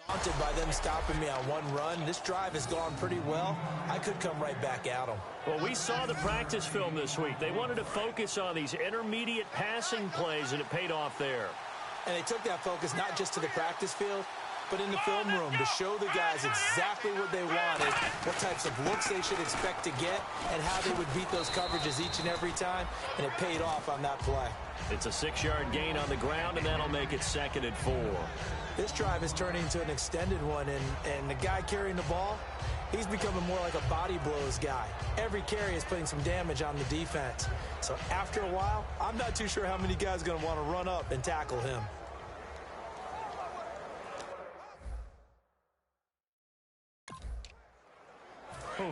Daunted by them stopping me on one run. This drive has gone pretty well. I could come right back at them. Well, we saw the practice film this week. They wanted to focus on these intermediate passing plays, and it paid off there. And they took that focus not just to the practice field, but in the film room to show the guys exactly what they wanted, what types of looks they should expect to get, and how they would beat those coverages each and every time, and it paid off on that play. It's a 6-yard gain on the ground, and that'll make it 2nd and 4. This drive is turning into an extended one, and the guy carrying the ball, he's becoming more like a body blows guy. Every carry is putting some damage on the defense. So after a while, I'm not too sure how many guys are going to want to run up and tackle him.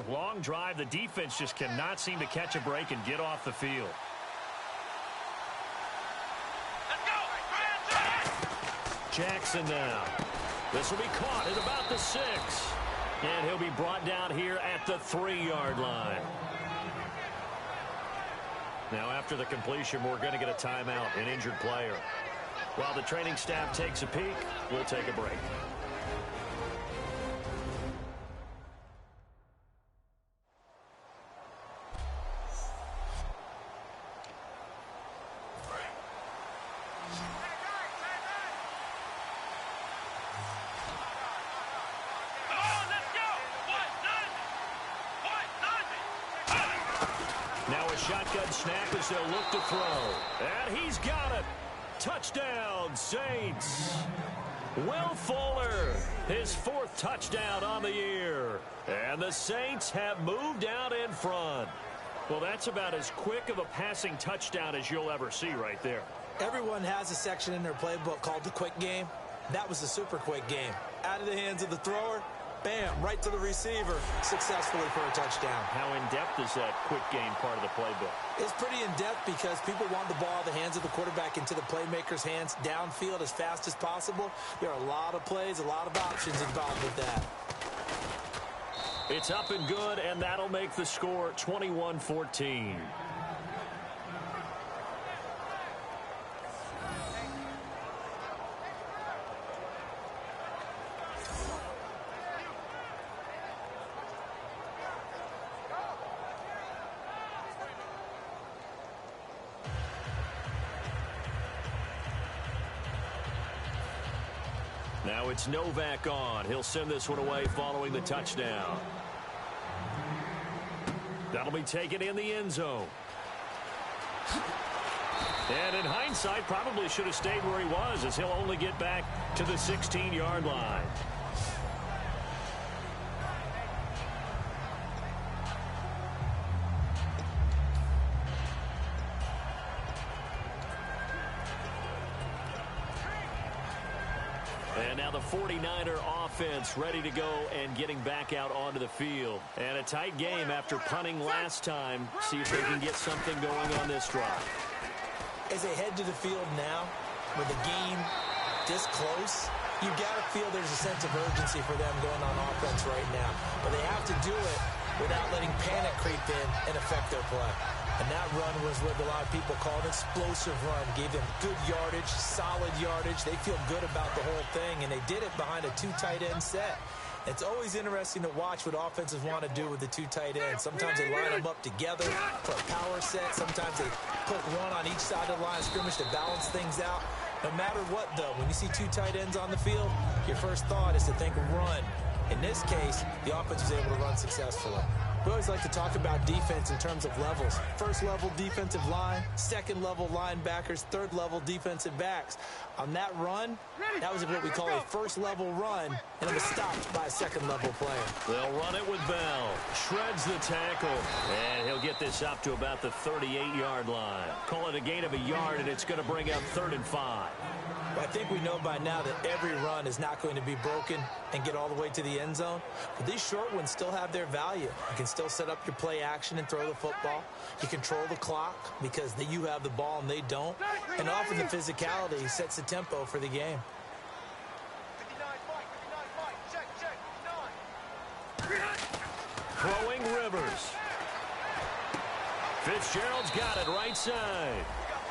Long drive. The defense just cannot seem to catch a break and get off the field. Jackson now. This will be caught at about the 6. And he'll be brought down here at the 3-yard line. Now after the completion, we're going to get a timeout, an injured player. While the training staff takes a peek, we'll take a break. Now a shotgun snap as they'll look to throw. And he's got it. Touchdown, Saints. Will Fuller, his 4th touchdown on the year. And the Saints have moved out in front. Well, that's about as quick of a passing touchdown as you'll ever see right there. Everyone has a section in their playbook called the quick game. That was the super quick game. Out of the hands of the thrower, bam, right to the receiver, successfully for a touchdown. How in-depth is that quick game part of the playbook? It's pretty in-depth because people want the ball out of the hands of the quarterback into the playmaker's hands downfield as fast as possible. There are a lot of plays, a lot of options involved with that. It's up and good, and that'll make the score 21-14. Now it's Novak on. He'll send this one away following the touchdown. That'll be taken in the end zone. And in hindsight, probably should have stayed where he was, as he'll only get back to the 16-yard line. And now the 49er offense ready to go and getting back out onto the field. And a tight game after punting last time. See if they can get something going on this drive. As they head to the field now, with the game this close, you've got to feel there's a sense of urgency for them going on offense right now. But they have to do it without letting panic creep in and affect their play. And that run was what a lot of people call an explosive run. Gave them good yardage, solid yardage. They feel good about the whole thing, and they did it behind a 2 tight end set. It's always interesting to watch what offenses want to do with the 2 tight ends. Sometimes they line them up together for a power set. Sometimes they put one on each side of the line of scrimmage to balance things out. No matter what, though, when you see 2 tight ends on the field, your first thought is to think run. In this case, the offense was able to run successfully. We always like to talk about defense in terms of levels. First level defensive line, second level linebackers, third level defensive backs. On that run, that was what we call a first level run, and it was stopped by a second level player. They'll run it with Bell. Shreds the tackle, and he'll get this up to about the 38-yard line. Call it a gain of a yard, and it's going to bring up 3rd and 5. I think we know by now that every run is not going to be broken and get all the way to the end zone. But these short ones still have their value. You can still set up your play action and throw the football. You control the clock because you have the ball and they don't. And often the physicality sets the tempo for the game. Throwing Rivers. Fitzgerald's got it right side.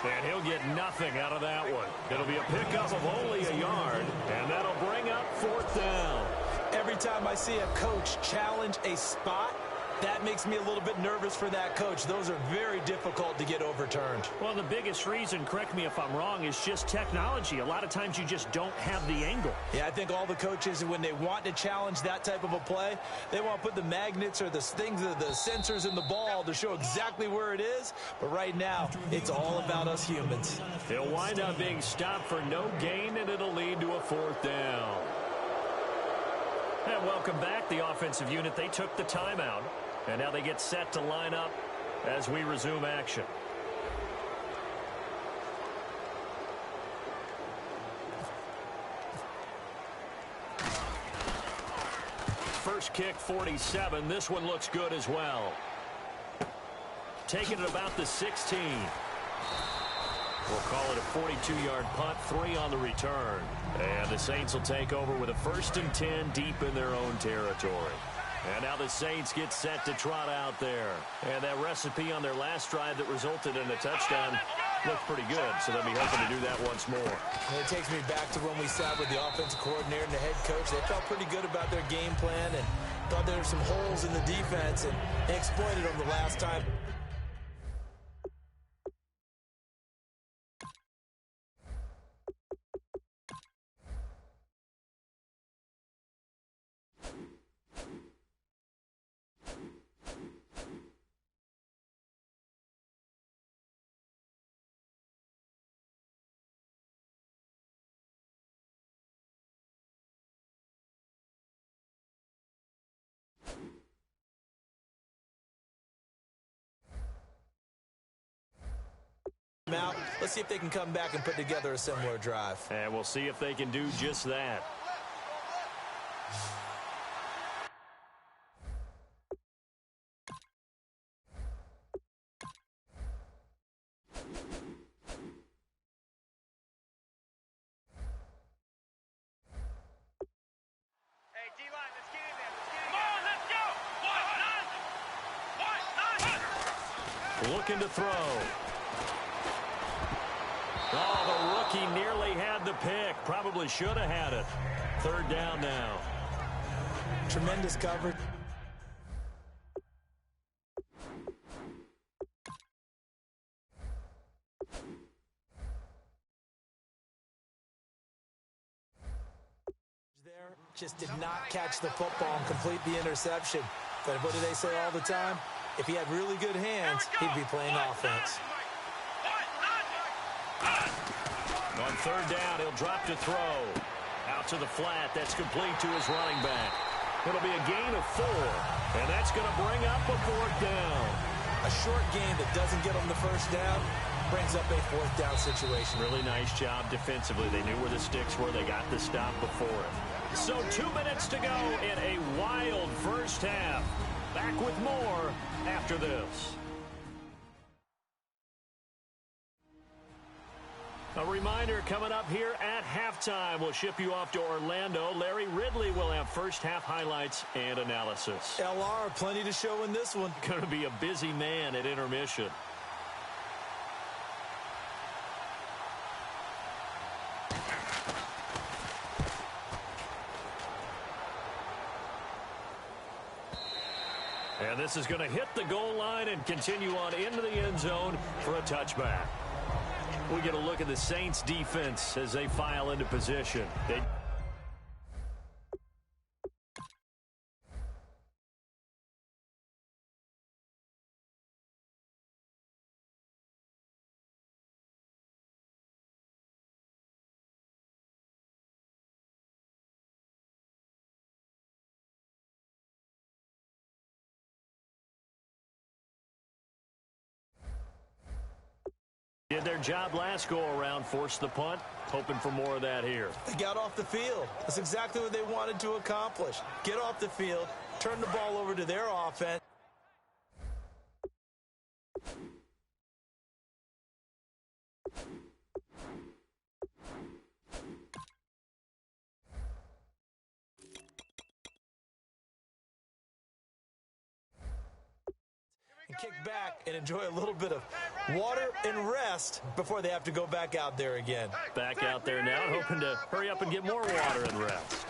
And he'll get nothing out of that one. It'll be a pickup of only a yard, and that'll bring up 4th fourth down. Every time I see a coach challenge a spot, that makes me a little bit nervous for that coach. Those are very difficult to get overturned. Well, the biggest reason, correct me if I'm wrong, is just technology. A lot of times you just don't have the angle. Yeah, I think all the coaches, when they want to challenge that type of a play, they want to put the magnets or the things, the sensors in the ball to show exactly where it is. But right now, it's all about us humans. He'll wind up being stopped for no gain, and it'll lead to a fourth down. And welcome back, the offensive unit. They took the timeout. And now they get set to line up as we resume action. First kick, 47. This one looks good as well. Taking it about the 16. We'll call it a 42-yard punt, 3 on the return. And the Saints will take over with a 1st and 10 deep in their own territory. And now the Saints get set to trot out there. And that recipe on their last drive that resulted in a touchdown looked pretty good, so they'll be hoping to do that once more. And it takes me back to when we sat with the offensive coordinator and the head coach. They felt pretty good about their game plan and thought there were some holes in the defense, and they exploited them the last time. Out. Let's see if they can come back and put together a similar drive. And we'll see if they can do just that. Hey, D-line, let's get in there. Come on, let's go. Looking to throw. Oh, the rookie nearly had the pick. Probably should have had it. 3rd down now. Tremendous coverage. There, just did not catch the football and complete the interception. But what do they say all the time? If he had really good hands, he'd be playing offense. On 3rd down, he'll drop to throw. Out to the flat. That's complete to his running back. It'll be a gain of 4. And that's going to bring up a 4th down. A short game that doesn't get him the 1st down brings up a 4th down situation. Really nice job defensively. They knew where the sticks were. They got the stop before it. So 2 minutes to go in a wild first half. Back with more after this. A reminder coming up here at halftime. We'll ship you off to Orlando. Larry Ridley will have first half highlights and analysis. LR, plenty to show in this one. Going to be a busy man at intermission. And this is going to hit the goal line and continue on into the end zone for a touchback. We get a look at the Saints defense as they file into position. Did their job last go-around, forced the punt, hoping for more of that here. They got off the field. That's exactly what they wanted to accomplish. Get off the field, turn the ball over to their offense. Kick back and enjoy a little bit of water and rest before they have to go back out there again. Back out there now, hoping to hurry up and get more water and rest.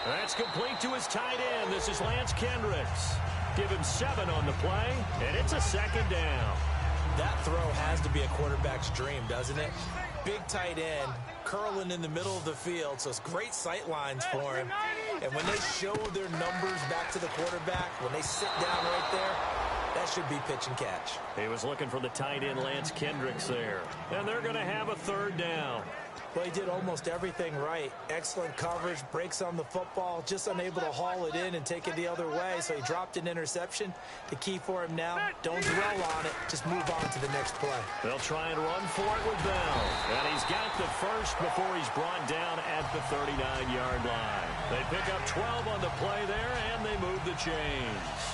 That's complete to his tight end. This is Lance Kendricks. Give him 7 on the play, and it's a second down. That throw has to be a quarterback's dream, doesn't it? Big tight end, curling in the middle of the field, so it's great sight lines for him. And when they show their numbers back to the quarterback, when they sit down right there, that should be pitch and catch. He was looking for the tight end, Lance Kendricks, there. And they're going to have a third down. Well, he did almost everything right. Excellent coverage, breaks on the football, just unable to haul it in and take it the other way, so he dropped an interception. The key for him now, don't dwell on it, just move on to the next play. They'll try and run for it with Bell. And he's got the first before he's brought down at the 39-yard line. They pick up 12 on the play there, and they move the chains.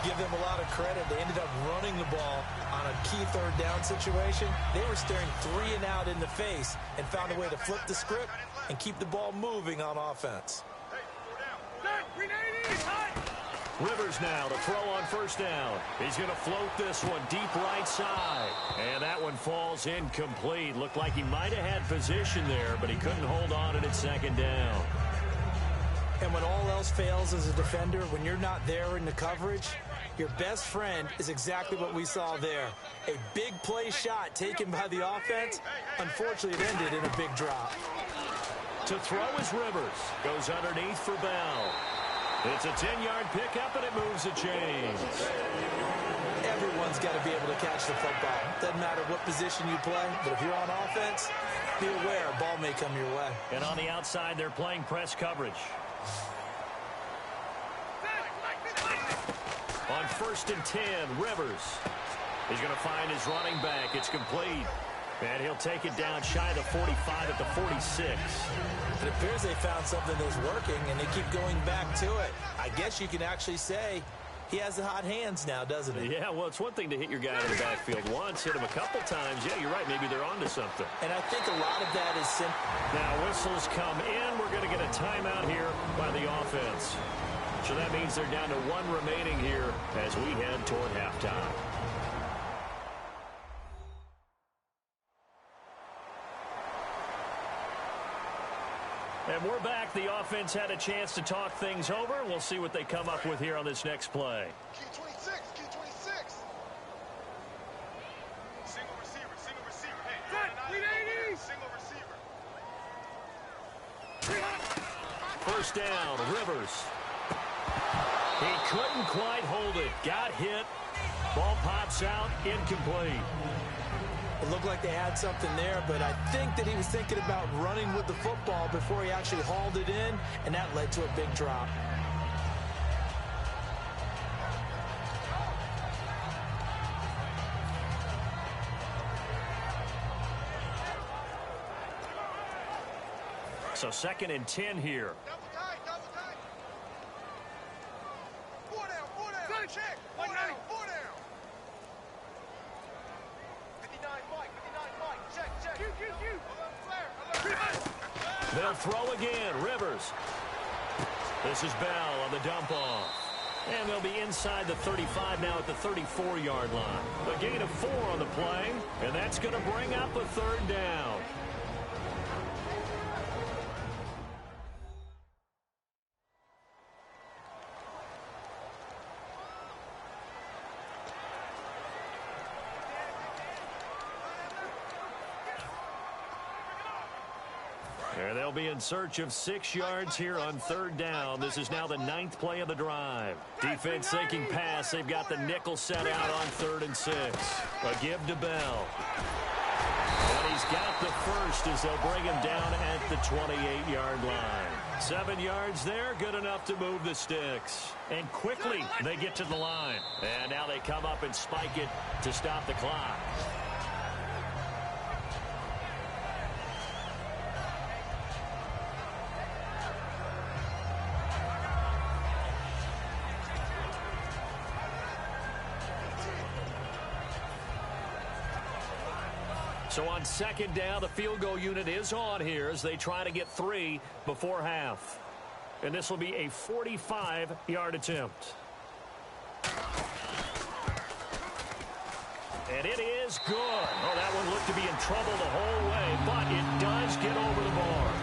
Give them a lot of credit. They ended up running the ball on a key third down situation. They were staring 3 and out in the face and found a way to flip the script and keep the ball moving on offense. Rivers now to throw on first down. He's going to float this one deep right side. And that one falls incomplete. Looked like he might have had position there, but he couldn't hold on at its second down. And when all else fails as a defender, when you're not there in the coverage, your best friend is exactly what we saw there. A big play shot taken by the offense. Unfortunately, it ended in a big drop. To throw is Rivers. Goes underneath for Bell. It's a 10-yard pickup, and it moves the chains. Everyone's got to be able to catch the football. Doesn't matter what position you play, but if you're on offense, be aware a ball may come your way. And on the outside, they're playing press coverage. On 1st and 10, Rivers. He's going to find his running back. It's complete. And he'll take it down shy of the 45 at the 46. It appears they found something that's working, and they keep going back to it. I guess you can actually say he has the hot hands now, doesn't he? Yeah, well, it's one thing to hit your guy in the backfield once, hit him a couple times. Yeah, you're right. Maybe they're onto something. And I think a lot of that is simple. Now, whistles come in. We're going to get a timeout here by the offense. So that means they're down to 1 remaining here as we head toward halftime. And we're back. The offense had a chance to talk things over. We'll see what they come up with here on this next play. Key 26, key 26. Single receiver, single receiver. Hey, single receiver. First down, Rivers. He couldn't quite hold it. Got hit. Ball pops out. Incomplete. It looked like they had something there, but I think that he was thinking about running with the football before he actually hauled it in, and that led to a big drop. So 2nd and 10 here. Double tight, double tight. 4 down, check. 4 down, 4 down. 59 Mike, check. Alert flare. They'll throw again. Rivers. This is Bell on the dump off. And they'll be inside the 35 now at the 34-yard line. A gain of 4 on the play, and that's going to bring up a 3rd down. And they'll be in search of 6 yards here on 3rd down. This is now the 9th play of the drive. Defense thinking pass. They've got the nickel set out on 3rd and 6. A give to Bell. And he's got the first as they'll bring him down at the 28-yard line. 7 yards there, good enough to move the sticks. And quickly they get to the line. And now they come up and spike it to stop the clock. So on 2nd down, the field goal unit is on here as they try to get 3 before half. And this will be a 45-yard attempt. And it is good. Oh, that one looked to be in trouble the whole way, but it does get over the bar.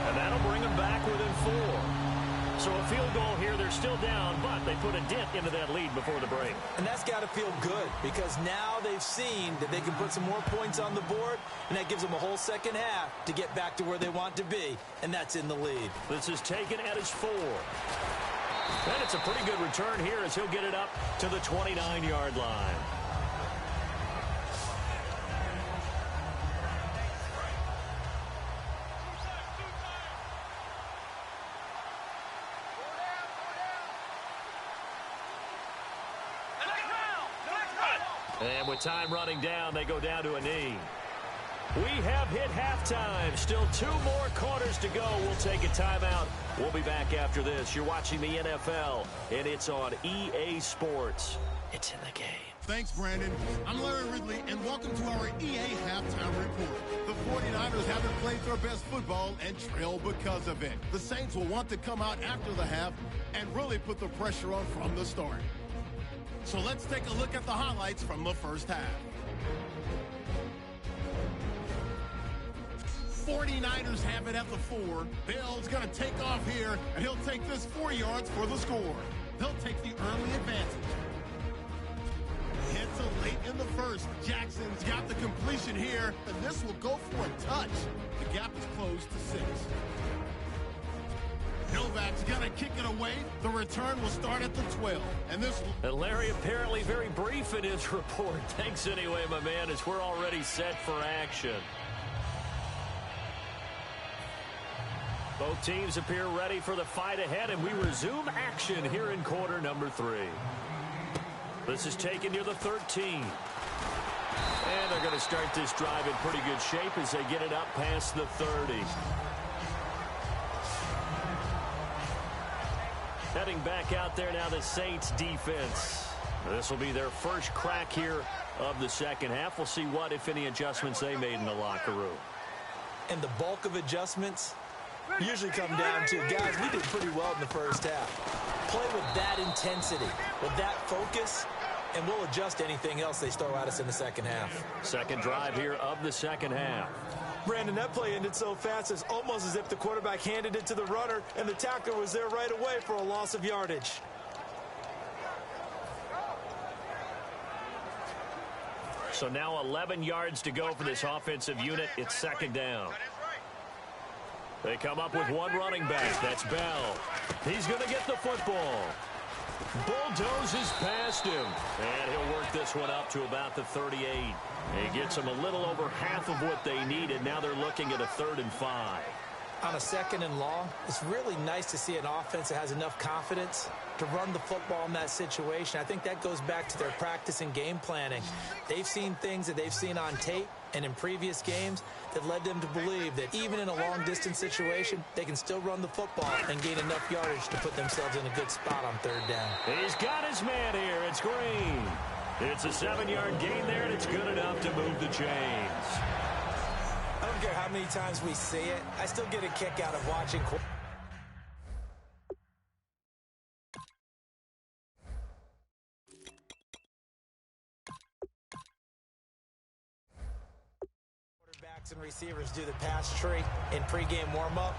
And that'll bring them back within 4. field goal here. They're still down, but they put a dent into that lead before the break. And that's got to feel good because now they've seen that they can put some more points on the board, and that gives them a whole second half to get back to where they want to be, and that's in the lead. This is taken at his 4. And it's a pretty good return here as he'll get it up to the 29-yard line. And with time running down, they go down to a knee. We have hit halftime. Still 2 more quarters to go. We'll take a timeout. We'll be back after this. You're watching the NFL, and it's on EA Sports. It's in the game. Thanks, Brandon. I'm Larry Ridley, and welcome to our EA Halftime Report. The 49ers haven't played their best football and trail because of it. The Saints will want to come out after the half and really put the pressure on from the start. So let's take a look at the highlights from the first half. 49ers have it at the 4. Bell's going to take off here, and he'll take this 4 yards for the score. They'll take the early advantage. Hits a late in the first. Jackson's got the completion here, and this will go for a touch. The gap is closed to 6. Novak's going to kick it away. The return will start at the 12. And this will... And Larry apparently very brief in his report. Thanks anyway, my man, as we're already set for action. Both teams appear ready for the fight ahead, and we resume action here in quarter number 3. This is taken near the 13. And they're going to start this drive in pretty good shape as they get it up past the 30. Heading back out there now, the Saints defense. This will be their first crack here of the second half. We'll see what, if any, adjustments they made in the locker room. And the bulk of adjustments usually come down to, guys, we did pretty well in the first half. Play with that intensity, with that focus, and we'll adjust anything else they throw at us in the second half. Second drive here of the second half. Brandon, that play ended so fast, it's almost as if the quarterback handed it to the runner, and the tackler was there right away for a loss of yardage. So now 11 yards to go for this offensive unit. It's second down. They come up with one running back. That's Bell. He's going to get the football. Bulldozes past him. And he'll work this one up to about the 38. He gets them a little over half of what they needed. Now they're looking at a 3rd and 5. On a 2nd and long, it's really nice to see an offense that has enough confidence to run the football in that situation. I think that goes back to their practice and game planning. They've seen things that they've seen on tape and in previous games that led them to believe that even in a long-distance situation, they can still run the football and gain enough yardage to put themselves in a good spot on 3rd down. He's got his man here. It's Green. It's a 7-yard gain there, and it's good enough to move the chains. I don't care how many times we see it. I still get a kick out of watching. Quarterbacks and receivers do the pass tree in pregame warm-up,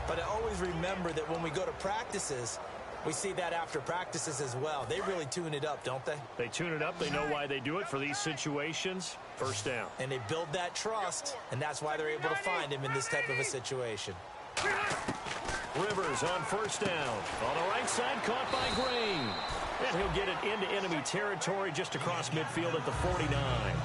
but I always remember that when we go to practices, we see that after practices as well. They really tune it up, don't they? They tune it up. They know why they do it for these situations. First down. And they build that trust, and that's why they're able to find him in this type of a situation. Rivers on first down. On the right side, caught by Green. And he'll get it into enemy territory just across midfield at the 49.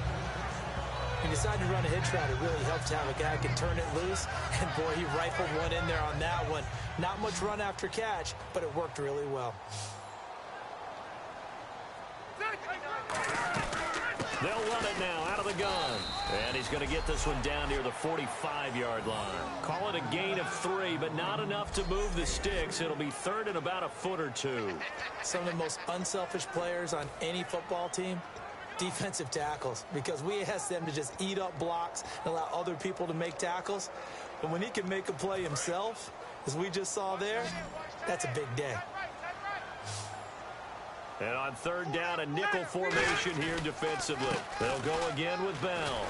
He decided to run a hitch route. It really helps to have a guy who can turn it loose. And, boy, he rifled one in there on that one. Not much run after catch, but it worked really well. They'll run it now out of the gun. And he's going to get this one down near the 45-yard line. Call it a gain of 3, but not enough to move the sticks. It'll be 3rd and about a foot or 2. Some of the most unselfish players on any football team, defensive tackles, because we ask them to just eat up blocks and allow other people to make tackles. But when he can make a play himself, as we just saw there, that's a big day. And on 3rd down, a nickel formation here defensively. They'll go again with Bell.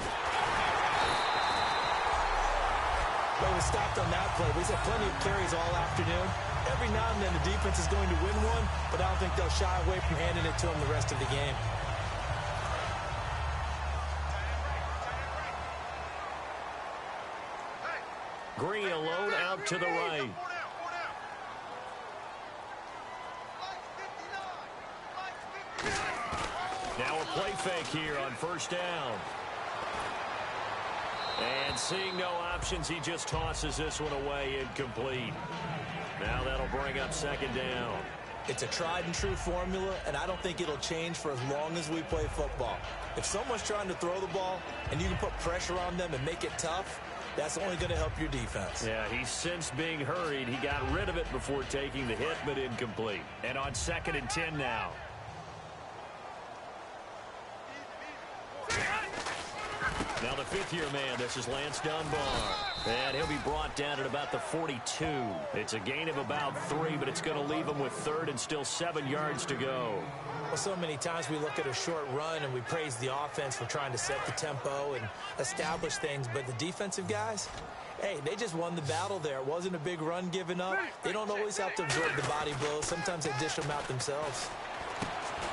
But we stopped on that play. We had plenty of carries all afternoon. Every now and then the defense is going to win one, but I don't think they'll shy away from handing it to them the rest of the game. Green alone out to the right. Now a play fake here on first down. And seeing no options, he just tosses this one away, incomplete. Now that'll bring up second down. It's a tried and true formula, and I don't think it'll change for as long as we play football. If someone's trying to throw the ball and you can put pressure on them and make it tough, that's only going to help your defense. Yeah, he's since being hurried. He got rid of it before taking the hit, but incomplete. And on 2nd and 10 now. Now the fifth-year man, this is Lance Dunbar. And he'll be brought down at about the 42. It's a gain of about 3, but it's going to leave him with 3rd and still 7 yards to go. Well, so many times we look at a short run and we praise the offense for trying to set the tempo and establish things, but the defensive guys, hey, they just won the battle there. It wasn't a big run given up. They don't always have to absorb the body blows. Sometimes they dish them out themselves.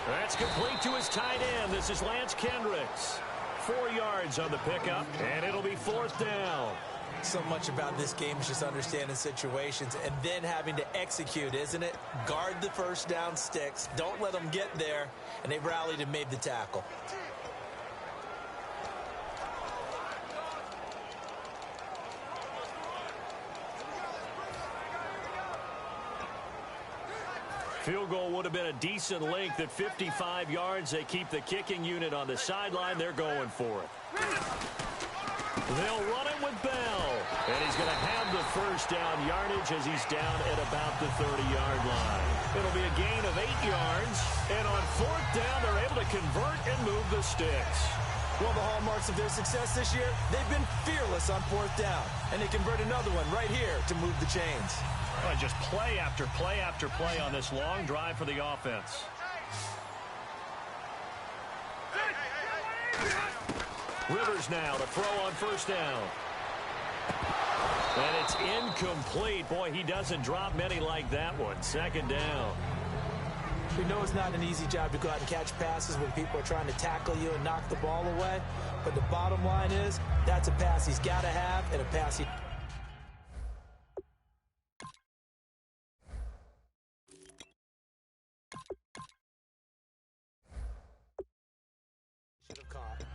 That's complete to his tight end. This is Lance Kendricks. 4 yards on the pickup, and it'll be 4th down. So much about this game is just understanding situations and then having to execute, isn't it? Guard the first down sticks. Don't let them get there. And they rallied and made the tackle. Field goal would have been a decent length at 55 yards. They keep the kicking unit on the sideline. They're going for it. They'll run it with Bell. And he's going to have the first down yardage as he's down at about the 30-yard line. It'll be a gain of 8 yards. And on 4th down, they're able to convert and move the sticks. One of the hallmarks of their success this year, they've been fearless on 4th down. And they convert another one right here to move the chains. Oh, just play after play after play on this long drive for the offense. Rivers now to throw on first down. And it's incomplete. Boy, he doesn't drop many like that one. 2nd down. We know it's not an easy job to go out and catch passes when people are trying to tackle you and knock the ball away. But the bottom line is, that's a pass he's got to have and a pass he... should have caught.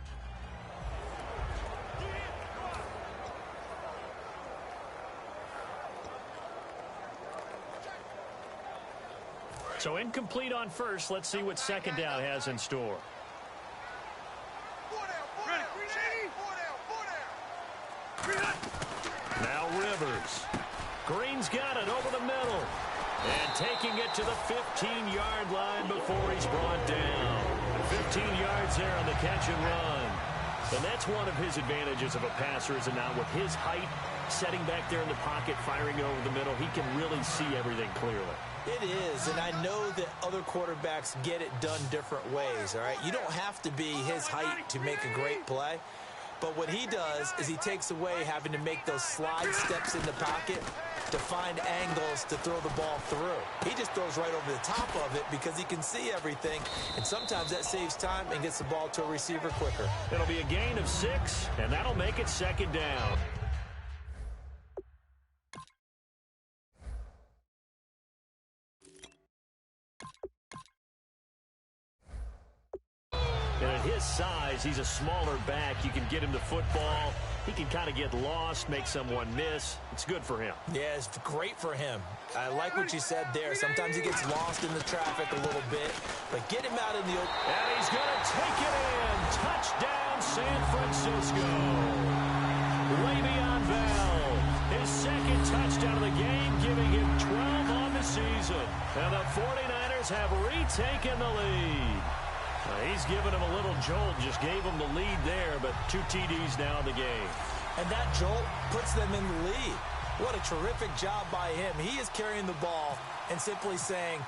So incomplete on first. Let's see what 2nd down has in store. Now Rivers. Green's got it over the middle. And taking it to the 15-yard line before he's brought down. 15 yards there on the catch and run. And that's one of his advantages of a passer, is now with his height, setting back there in the pocket, firing it over the middle, he can really see everything clearly. It is, and I know that other quarterbacks get it done different ways, all right? You don't have to be his height to make a great play, but what he does is he takes away having to make those slide steps in the pocket to find angles to throw the ball through. He just throws right over the top of it because he can see everything, and sometimes that saves time and gets the ball to a receiver quicker. It'll be a gain of 6, and that'll make it 2nd down. And at his size, he's a smaller back. You can get him the football. He can kind of get lost, make someone miss. It's good for him. Yeah, it's great for him. I like what you said there. Sometimes he gets lost in the traffic a little bit, but get him out in the open. And he's going to take it in. Touchdown, San Francisco. Le'Veon Bell, his 2nd touchdown of the game, giving him 12 on the season. And the 49ers have retaken the lead. He's given him a little jolt, just gave him the lead there, but 2 TDs now in the game. And that jolt puts them in the lead. What a terrific job by him. He is carrying the ball and simply saying,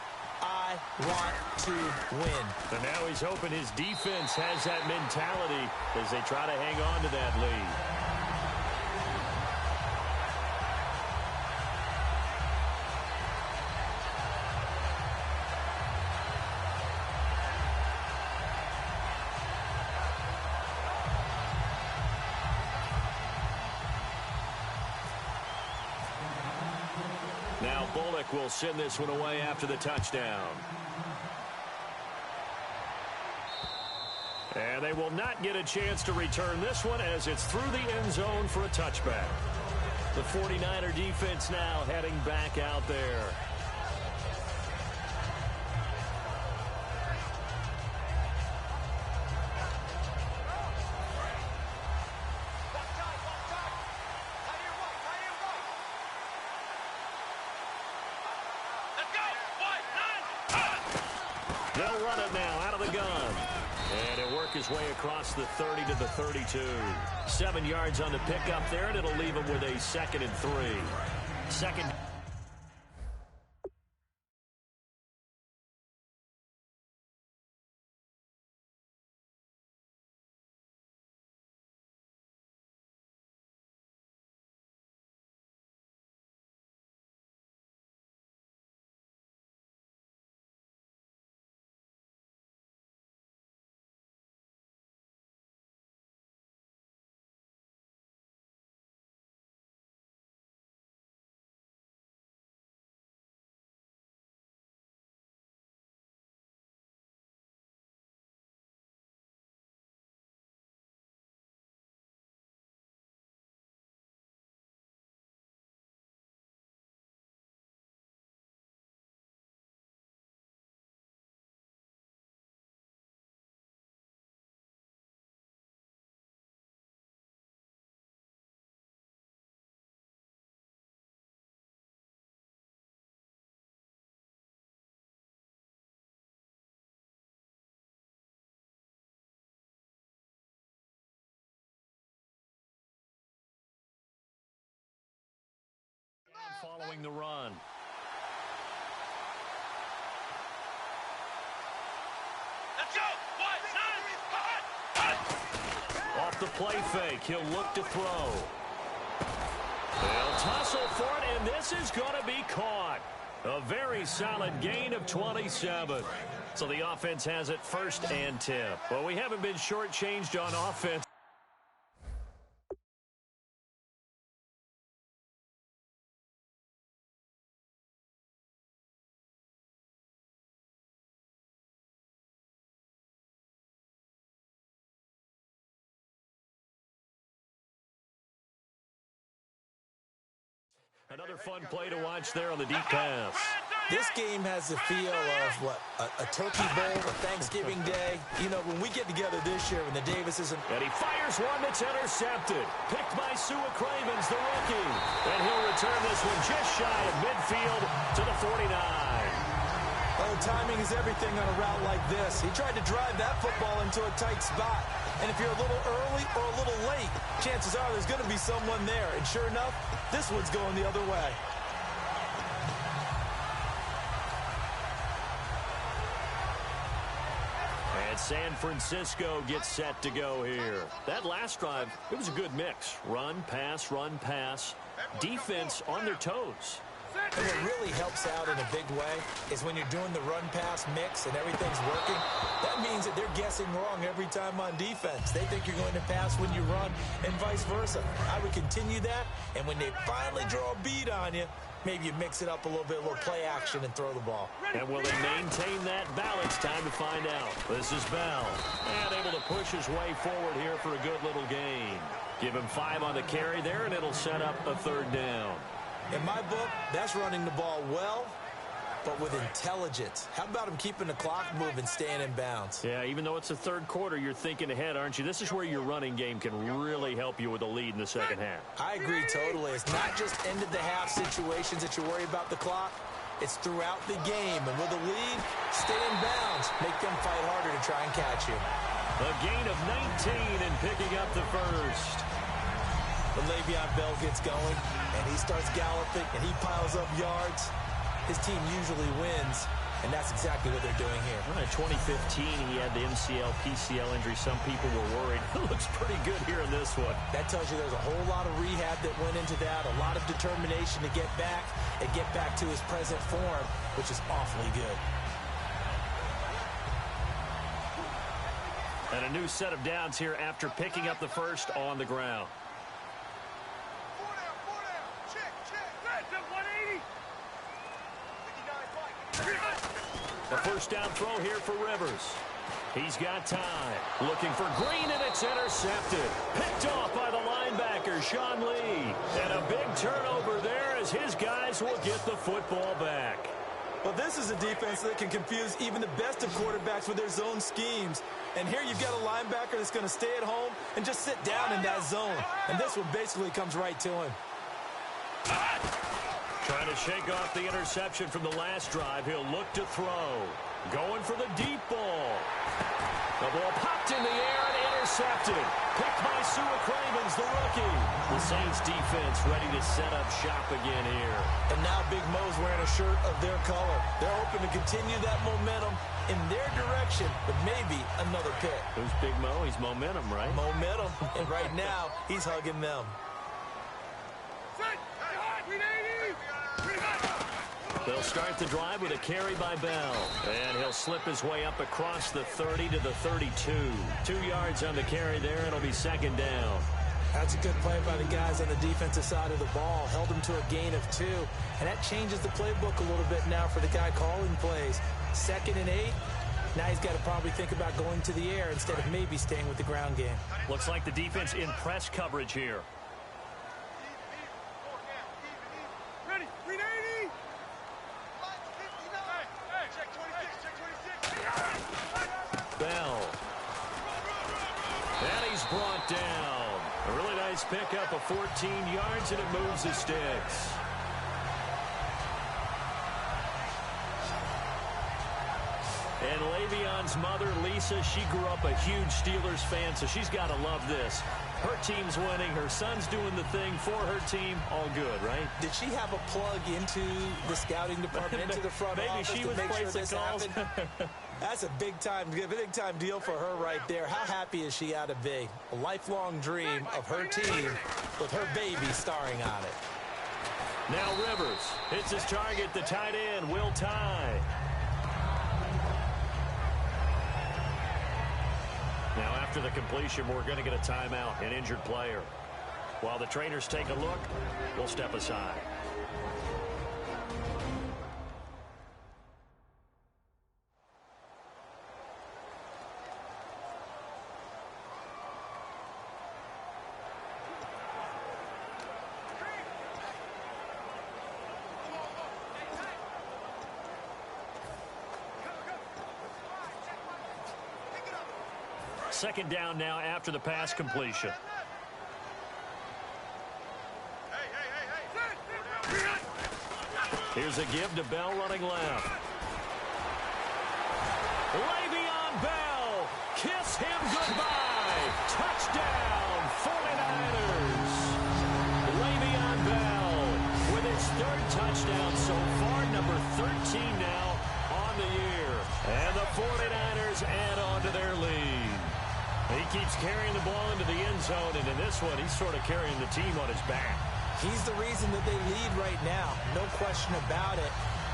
I want to win. And now he's hoping his defense has that mentality as they try to hang on to that lead. Now Bullock will send this one away after the touchdown. And they will not get a chance to return this one as it's through the end zone for a touchback. The 49er defense now heading back out there. They'll run it now out of the gun. And it'll work his way across the 30 to the 32. 7 yards on the pickup there, and it'll leave him with a 2nd and 3. Second. Following the run. Let's go! Off the play fake, he'll look to throw. They'll tussle for it, and this is going to be caught. A very solid gain of 27. So the offense has it 1st and 10. Well, we haven't been shortchanged on offense. Another fun play to watch there on the deep pass. This game has the feel of, what, a turkey bowl, a Thanksgiving Day. You know, when we get together this year, when the Davises and he fires one that's intercepted. Picked by Sua Cravens, the rookie. And he'll return this one just shy of midfield to the 49. Oh, timing is everything on a route like this. He tried to drive that football into a tight spot. And if you're a little early or a little late, chances are there's going to be someone there. And sure enough, this one's going the other way. And San Francisco gets set to go here. That last drive, it was a good mix. Run, pass, defense on their toes. And what really helps out in a big way is when you're doing the run-pass mix and everything's working, that means that they're guessing wrong every time on defense. They think you're going to pass when you run and vice versa. I would continue that, and when they finally draw a beat on you, maybe you mix it up a little bit, a little play action, and throw the ball. And will they maintain that balance? Time to find out. This is Bell. And able to push his way forward here for a good little gain. Give him 5 on the carry there, and it'll set up a 3rd down. In my book, that's running the ball well, but with intelligence. How about him keeping the clock moving, staying in bounds? Yeah, even though it's the 3rd quarter, you're thinking ahead, aren't you? This is where your running game can really help you with a lead in the 2nd half. I agree totally. It's not just end-of-the-half situations that you worry about the clock. It's throughout the game. And with a lead, stay in bounds. Make them fight harder to try and catch you. A gain of 19 and picking up the 1st. When Le'Veon Bell gets going and he starts galloping and he piles up yards, his team usually wins, and that's exactly what they're doing here. Well, in 2015, he had the MCL, PCL injury. Some people were worried. It looks pretty good here in this one. That tells you there's a whole lot of rehab that went into that, a lot of determination to get back and get back to his present form, which is awfully good. And a new set of downs here after picking up the 1st on the ground. A first down throw here for Rivers. He's got time. Looking for Green, and it's intercepted. Picked off by the linebacker, Sean Lee. And a big turnover there as his guys will get the football back. Well, this is a defense that can confuse even the best of quarterbacks with their zone schemes. And here you've got a linebacker that's going to stay at home and just sit down in that zone. And this one basically comes right to him. Trying to shake off the interception from the last drive. He'll look to throw. Going for the deep ball. The ball popped in the air and intercepted. Picked by Cravens, the rookie. The Saints defense ready to set up shop again here. And now Big Mo's wearing a shirt of their color. They're hoping to continue that momentum in their direction, but maybe another pick. Who's Big Mo? He's momentum, right? Momentum. And right now, he's hugging them. They'll start the drive with a carry by Bell. And he'll slip his way up across the 30 to the 32. 2 yards on the carry there, and it'll be second down. That's a good play by the guys on the defensive side of the ball. Held him to a gain of 2. And that changes the playbook a little bit now for the guy calling plays. 2nd and 8. Now he's got to probably think about going to the air instead of maybe staying with the ground game. Looks like the defense in press coverage here. Ready, 380. Bell. And he's brought down. A really nice pickup of 14 yards, and it moves the sticks. And Le'Veon's mother, Lisa, she grew up a huge Steelers fan, so she's got to love this. Her team's winning. Her son's doing the thing for her team. All good, right? Did she have a plug into the scouting department, into the front Maybe office she to was make sure placing this calls. happened? That's a big time deal for her right there. How happy is she out of be? A lifelong dream of her team with her baby starring on it. Now Rivers hits his target, the tight end, Will Tye. Now after the completion, we're going to get a timeout, an injured player. While the trainers take a look, we'll step aside. Second down now after the pass completion. Here's a give to Bell running left. Le'Veon Bell, kiss him goodbye. Touchdown, 49ers. Le'Veon Bell with his 3rd touchdown so far, number 13 now on the year. And the 49ers add on to their lead. He keeps carrying the ball into the end zone, and in this one, he's sort of carrying the team on his back. He's the reason that they lead right now. No question about it.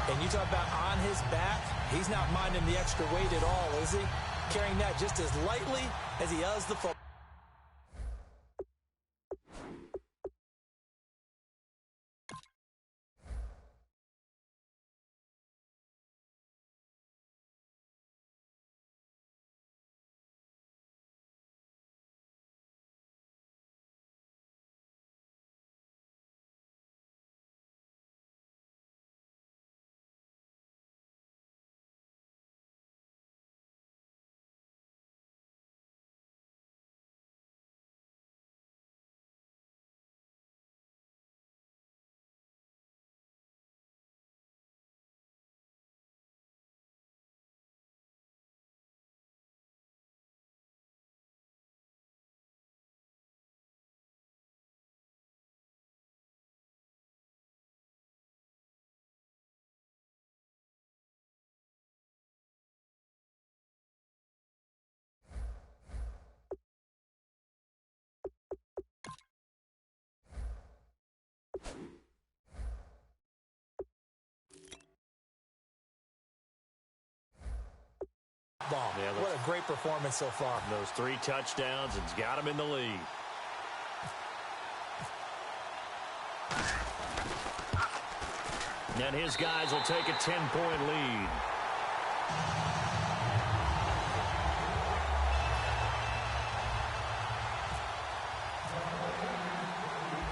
And you talk about on his back, he's not minding the extra weight at all, is he? Carrying that just as lightly as he does the football. Yeah, what a great performance so far. Those 3 touchdowns and got him in the lead. And his guys will take a 10-point lead.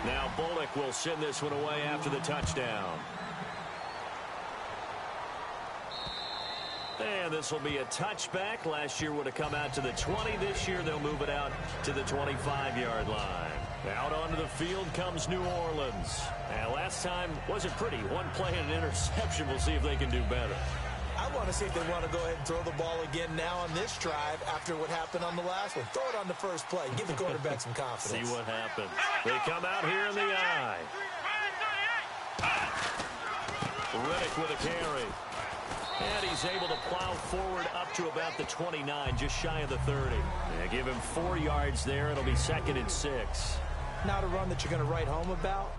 Now Bullock will send this one away after the touchdown. And this will be a touchback. Last year would have come out to the 20. This year they'll move it out to the 25-yard line. Out onto the field comes New Orleans. And last time wasn't pretty. One play and an interception. We'll see if they can do better. I want to see if they want to go ahead and throw the ball again now on this drive after what happened on the last one. Throw it on the first play. Give the quarterback some confidence. See what happens. They come out here in the eye. Riddick with a carry. And he's able to plow forward up to about the 29, just shy of the 30. Yeah, give him 4 yards there. It'll be 2nd and 6. Not a run that you're going to write home about.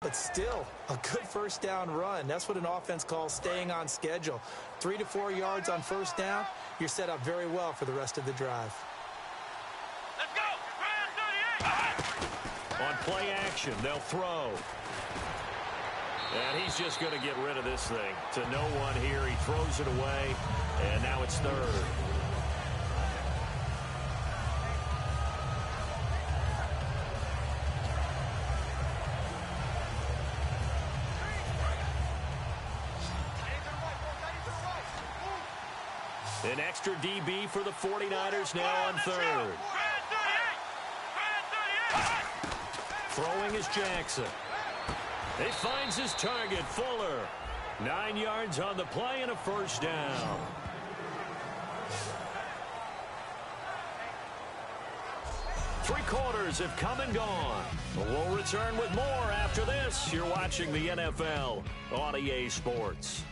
But still, a good first down run. That's what an offense calls staying on schedule. 3 to 4 yards on first down, you're set up very well for the rest of the drive. Let's go! On play action, they'll throw. And he's just going to get rid of this thing. To no one here, he throws it away, and now it's 3rd. An extra DB for the 49ers now on 3rd. Throwing is Jackson. He finds his target, Fuller. 9 yards on the play and a first down. Three quarters have come and gone. We'll return with more after this. You're watching the NFL on EA Sports.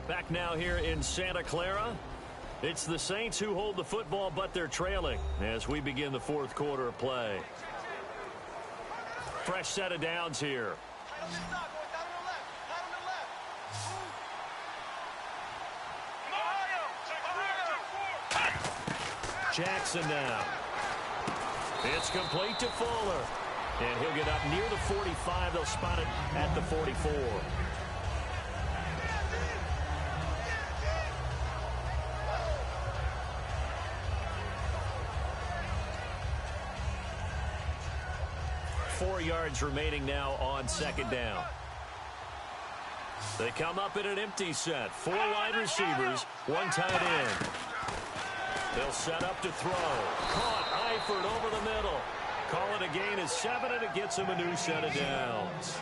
Back now here in Santa Clara. It's the Saints who hold the football, but they're trailing as we begin the 4th quarter of play. Fresh set of downs here. Jackson now. It's complete to Fuller. And he'll get up near the 45. They'll spot it at the 44. Four yards remaining now on 2nd down. They come up in an empty set. 4 wide receivers, 1 tight end. They'll set up to throw. Caught Eifert over the middle. Call it a gain of 7, and it gets him a new set of downs.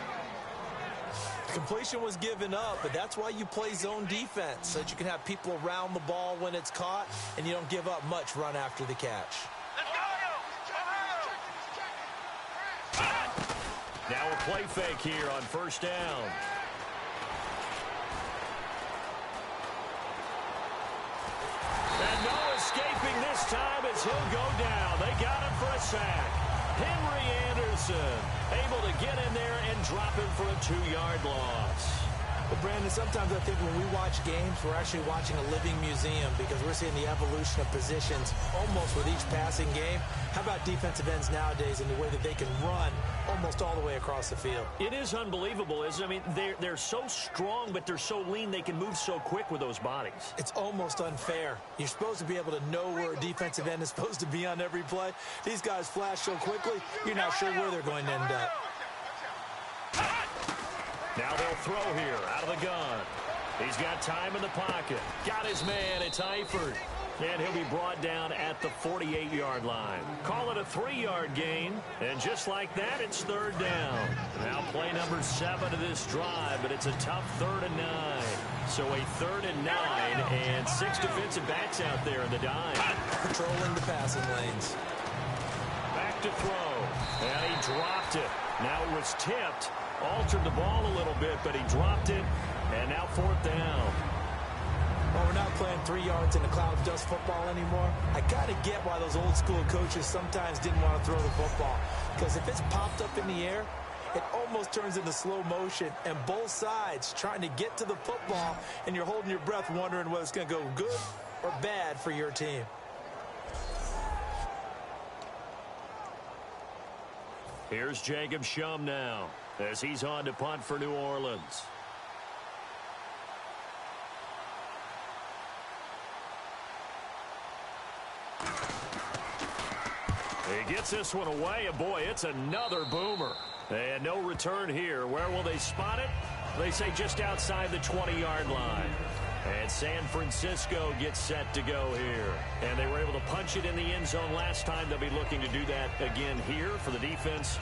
Completion was given up, but that's why you play zone defense, so that you can have people around the ball when it's caught, and you don't give up much run after the catch. Now a play fake here on first down. And no escaping this time as he'll go down. They got him for a sack. Henry Anderson able to get in there and drop him for a 2-yard loss. But, Brandon, sometimes I think when we watch games, we're actually watching a living museum because we're seeing the evolution of positions almost with each passing game. How about defensive ends nowadays and the way that they can run almost all the way across the field? It is unbelievable, isn't it? I mean, they're so strong, but they're so lean. They can move so quick with those bodies. It's almost unfair. You're supposed to be able to know where a defensive end is supposed to be on every play. These guys flash so quickly, you're not sure where they're going to end up. Now they'll throw here out of the gun. He's got time in the pocket. Got his man. It's Eifert. And he'll be brought down at the 48-yard line. Call it a 3-yard gain. And just like that, it's 3rd down. Now play number 7 of this drive, but it's a tough 3rd and 9. So a 3rd and 9 and 6 defensive backs out there in the dime. Patrolling the passing lanes. Back look to throw. And he dropped it. Now it was tipped. Altered the ball a little bit, but he dropped it. And now 4th down. Well, we're not playing 3 yards in the cloud of dust football anymore. I kind of get why those old school coaches sometimes didn't want to throw the football. Because if it's popped up in the air, it almost turns into slow motion, and both sides trying to get to the football, and you're holding your breath wondering whether it's going to go good or bad for your team. Here's Jacob Shum now as he's on to punt for New Orleans. He gets this one away, and boy, it's another boomer. And no return here. Where will they spot it? They say just outside the 20-yard line. And San Francisco gets set to go here. And they were able to punch it in the end zone last time. They'll be looking to do that again here for the defense.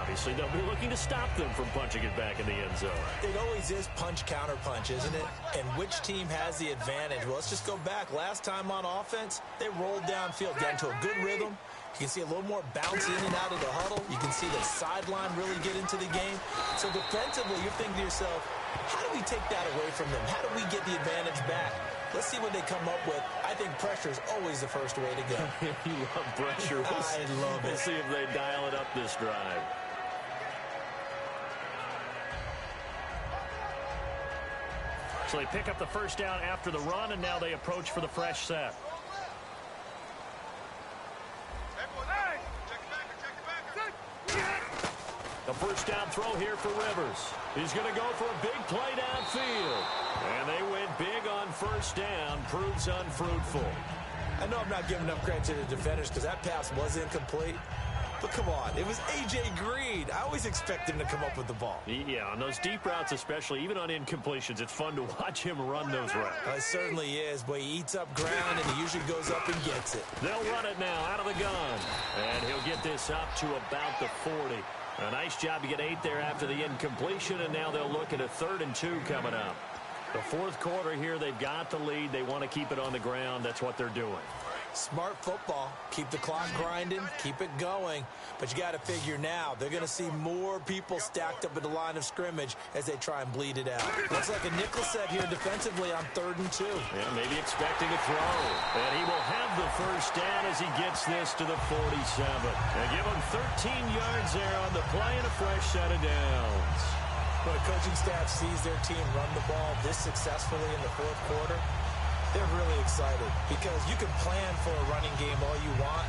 Obviously, they'll be looking to stop them from punching it back in the end zone. It always is punch-counter-punch, isn't it? And which team has the advantage? Well, let's just go back. Last time on offense, they rolled downfield, got into a good rhythm. You can see a little more bounce in and out of the huddle. You can see the sideline really get into the game. So defensively, you're thinking to yourself, how do we take that away from them? How do we get the advantage back? Let's see what they come up with. I think pressure is always the first way to go. You love pressure. I love it. We'll see if they dial it up this drive. So they pick up the first down after the run, and now they approach for the fresh set. The first down throw here for Rivers. He's going to go for a big play downfield. And they went big on first down. Proves unfruitful. I know I'm not giving enough credit to the defenders because that pass was incomplete. But come on, it was A.J. Green. I always expect him to come up with the ball. Yeah, on those deep routes especially, even on incompletions, it's fun to watch him run those routes. It certainly is, but he eats up ground and he usually goes up and gets it. They'll run it now out of the gun. And he'll get this up to about the 40. A nice job to get 8 there after the incompletion, and now they'll look at a 3rd and 2 coming up. The 4th quarter here, they've got the lead. They want to keep it on the ground. That's what they're doing. Smart football. Keep the clock grinding. Keep it going. But you got to figure now, they're going to see more people stacked up at the line of scrimmage as they try and bleed it out. Looks like a nickel set here defensively on 3rd and 2. Yeah, maybe expecting a throw. And he will have the first down as he gets this to the 47. And give him 13 yards there on the play and a fresh set of downs. When a coaching staff sees their team run the ball this successfully in the 4th quarter, they're really excited because you can plan for a running game all you want.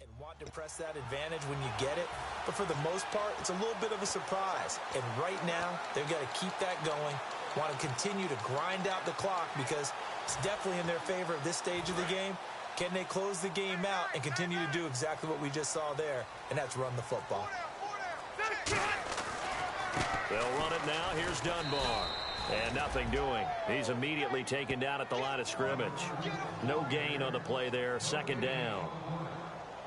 And want to press that advantage when you get it. But for the most part, it's a little bit of a surprise. And right now, they've got to keep that going. Want to continue to grind out the clock because it's definitely in their favor at this stage of the game. Can they close the game out and continue to do exactly what we just saw there, and that's run the football? They'll run it now. Here's Dunbar. And nothing doing. He's immediately taken down at the line of scrimmage. No gain on the play there. 2nd down.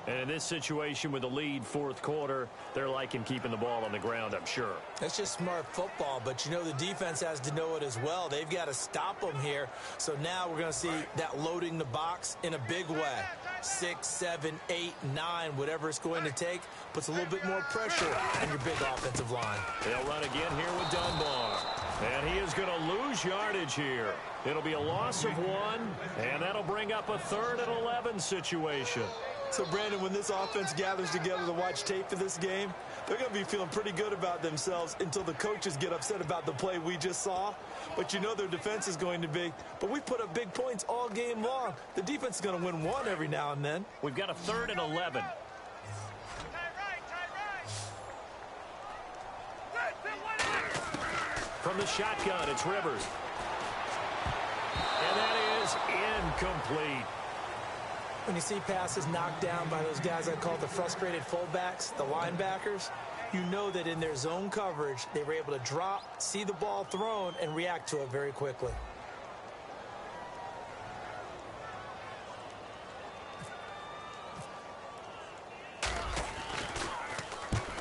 And in this situation with the lead 4th quarter, they're liking keeping the ball on the ground, I'm sure. That's just smart football, but you know the defense has to know it as well. They've got to stop them here. So now we're going to see that loading the box in a big way. 6, 7, 8, 9, whatever it's going to take, puts a little bit more pressure on your big offensive line. They'll run again here with Dunbar. And he is going to lose yardage here. It'll be a loss of 1, and that'll bring up a 3rd and 11 situation. So, Brandon, when this offense gathers together to watch tape for this game, they're going to be feeling pretty good about themselves until the coaches get upset about the play we just saw. But you know their defense is going to be. But we put up big points all game long. The defense is going to win one every now and then. We've got a 3rd and 11. From the shotgun, it's Rivers. And that is incomplete. When you see passes knocked down by those guys I call the frustrated fullbacks, the linebackers, you know that in their zone coverage, they were able to drop, see the ball thrown, and react to it very quickly.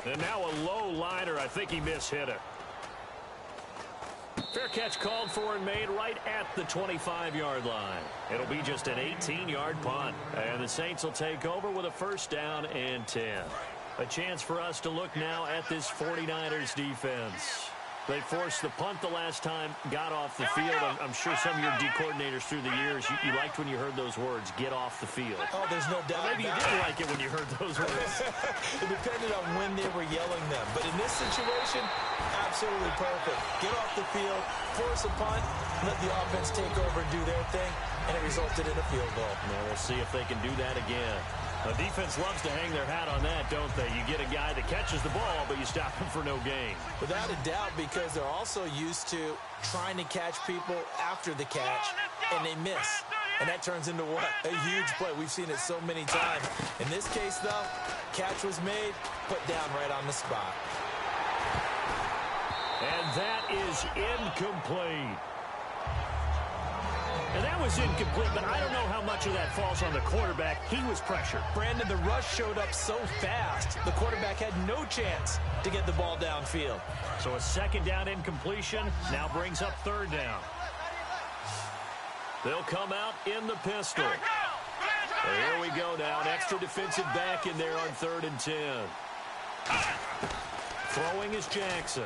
And now a low liner. I think he mishit it. Fair catch called for and made right at the 25-yard line. It'll be just an 18-yard punt. And the Saints will take over with a first down and 10. A chance for us to look now at this 49ers defense. They forced the punt the last time, got off the field. I'm sure some of your D coordinators through the years, you liked when you heard those words, get off the field. Oh, there's no doubt. Maybe you didn't like it when you heard those words. It depended on when they were yelling them. But in this situation, absolutely perfect. Get off the field, force a punt, let the offense take over and do their thing, and it resulted in a field goal. Now we'll see if they can do that again. The defense loves to hang their hat on that, don't they? You get a guy that catches the ball, but you stop him for no gain. Without a doubt, because they're also used to trying to catch people after the catch, and they miss. And that turns into what? A huge play. We've seen it so many times. In this case, though, catch was made, put down right on the spot. And that is incomplete. And that was incomplete, but I don't know how much of that falls on the quarterback. He was pressured. Brandon, the rush showed up so fast, the quarterback had no chance to get the ball downfield. So a second down incompletion now brings up third down. They'll come out in the pistol. Here we go now. An extra defensive back in there on 3rd and 10. Throwing is Jackson.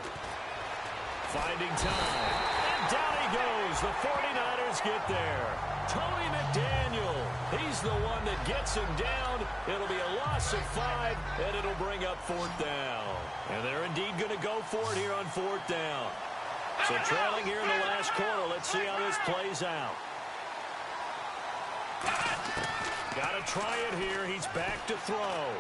Finding time. And down he goes. The 49ers get there. Tony McDaniel. He's the one that gets him down. It'll be a loss of 5, and it'll bring up 4th down. And they're indeed going to go for it here on 4th down. So trailing here in the last quarter. Let's see how this plays out. Got to try it here. He's back to throw.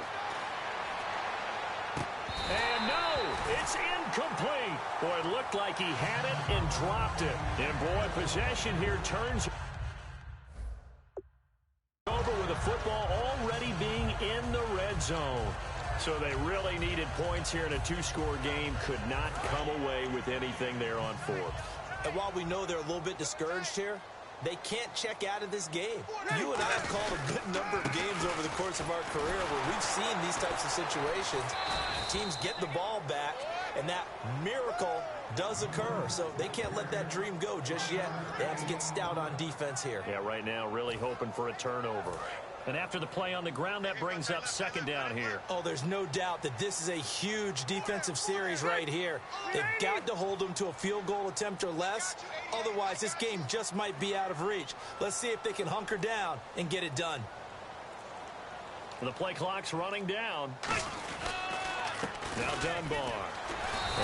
And no, it's incomplete. Boy, it looked like he had it and dropped it. And boy, possession here turns over with the football already being in the red zone. So they really needed points here in a 2-score game. Could not come away with anything there on 4th. And while we know they're a little bit discouraged here, they can't check out of this game. You and I have called a good number of games over the course of our career where we've seen these types of situations. Teams get the ball back, and that miracle does occur. So they can't let that dream go just yet. They have to get stout on defense here. Yeah, right now really hoping for a turnover. And after the play on the ground, that brings up second down here. Oh, there's no doubt that this is a huge defensive series right here. They've got to hold them to a field goal attempt or less. Otherwise, this game just might be out of reach. Let's see if they can hunker down and get it done. The play clock's running down. Now Dunbar.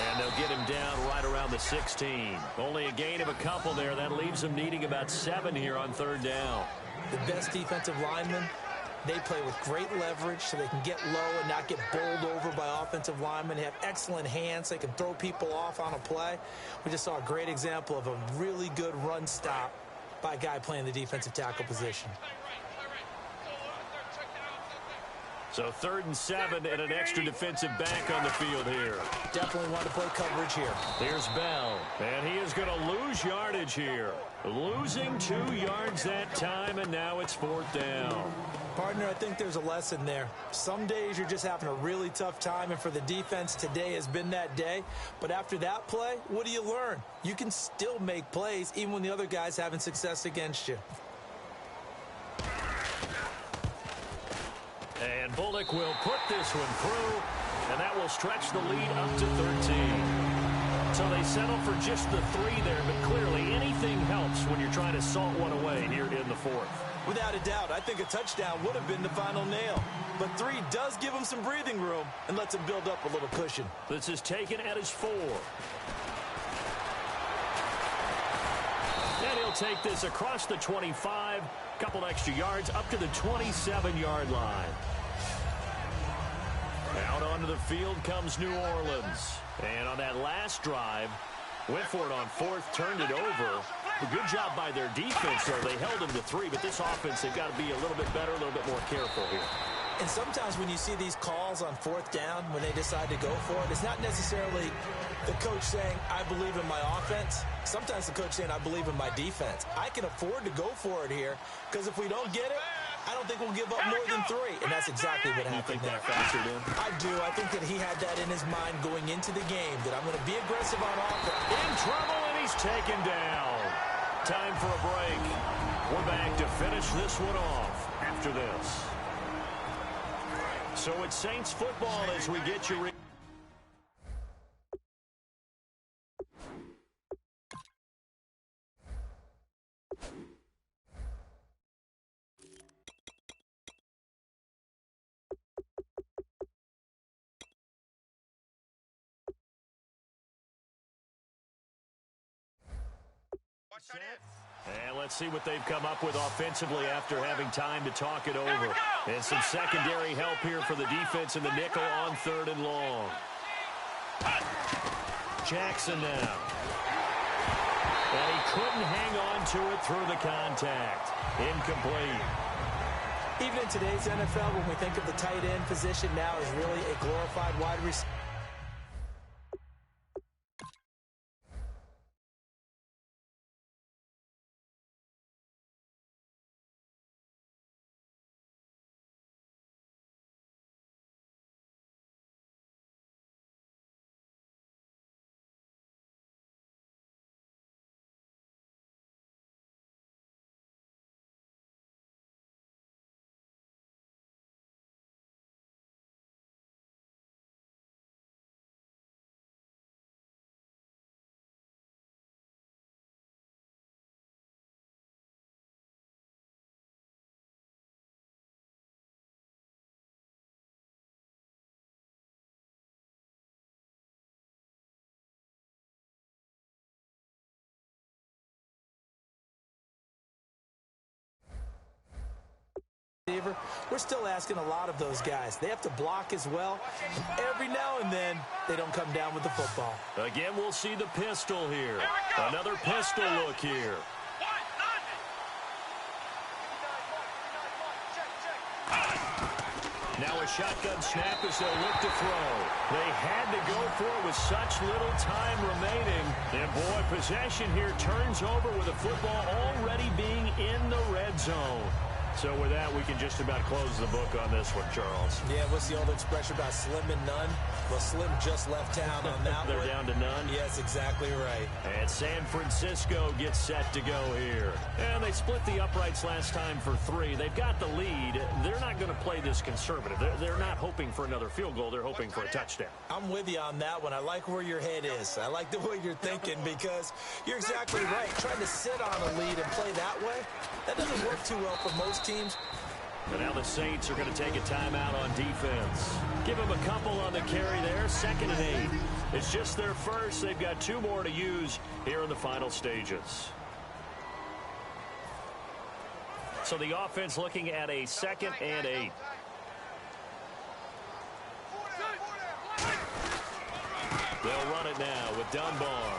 And they'll get him down right around the 16. Only a gain of a couple there. That leaves them needing about 7 here on 3rd down. The best defensive linemen, they play with great leverage so they can get low and not get bowled over by offensive linemen. They have excellent hands. They can throw people off on a play. We just saw a great example of a really good run stop by a guy playing the defensive tackle position. So 3rd and 7 and an extra defensive back on the field here. Definitely want to play coverage here. Here's Bell, and he is going to lose yardage here. Losing 2 yards that time, and now it's 4th down. Partner, I think there's a lesson there. Some days you're just having a really tough time, and for the defense, today has been that day. But after that play, what do you learn? You can still make plays even when the other guy's having success against you. And Bullock will put this one through, and that will stretch the lead up to 13. So they settle for just the 3 there, but clearly anything helps when you're trying to salt one away here in the 4th. Without a doubt, I think a touchdown would have been the final nail. But 3 does give him some breathing room and lets him build up a little cushion. This is taken at his 4. And he'll take this across the 25, couple extra yards up to the 27-yard line. Out onto the field comes New Orleans. And on that last drive, went for it on 4th, turned it over. A good job by their defense, though. They held them to 3, but this offense, they've got to be a little bit better, a little bit more careful here. And sometimes when you see these calls on 4th down, when they decide to go for it, it's not necessarily the coach saying, I believe in my offense. Sometimes the coach saying, I believe in my defense. I can afford to go for it here, because if we don't get it, I don't think we'll give up more than 3. And that's exactly what happened there. You think that factored in? I do. I think that he had that in his mind going into the game, that I'm going to be aggressive on offense. In trouble, and He's taken down. Time for a break. We're back to finish this one off after this. So it's Saints football as we get you. And let's see what they've come up with offensively after having time to talk it over. And some secondary help here for the defense in the nickel on 3rd and long. Jackson now. And he couldn't hang on to it through the contact. Incomplete. Even in today's NFL, when we think of the tight end position now as really a glorified wide receiver. We're still asking a lot of those guys. They have to block as well. Every now and then, they don't come down with the football. Again, we'll see the pistol here. Another pistol look here. Now a shotgun snap as they'll look to throw. They had to go for it with such little time remaining. And boy, possession here turns over with the football already being in the red zone. So with that, we can just about close the book on this one, Charles. Yeah, what's the old expression about slim and none? Well, Slim just left town on that They're one. down to none? Yes, exactly right. And San Francisco gets set to go here. And they split the uprights last time for 3. They've got the lead. They're not going to play this conservative. They're not hoping for another field goal. They're hoping for a touchdown. I'm with you on that one. I like where your head is. I like the way you're thinking because you're exactly right. Trying to sit on a lead and play that way, that doesn't work too well for most teams. But now the Saints are going to take a timeout on defense. Give them a couple on the carry there. 2nd and 8. It's just their first. They've got 2 more to use here in the final stages. So the offense looking at a 2nd and 8. They'll run it now with Dunbar.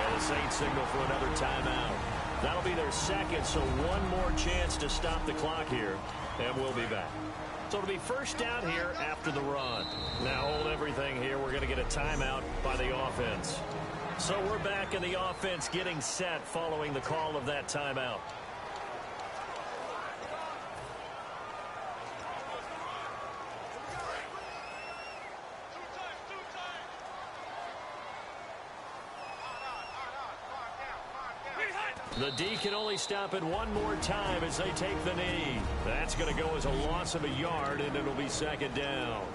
And the Saints signal for another timeout. That'll be their 2nd, so 1 more chance to stop the clock here, and we'll be back. So it'll be first down here after the run. Now hold everything here. We're going to get a timeout by the offense. So we're back in the offense getting set following the call of that timeout. The D can only stop it 1 more time as they take the knee. That's going to go as a loss of a yard, and it'll be 2nd down.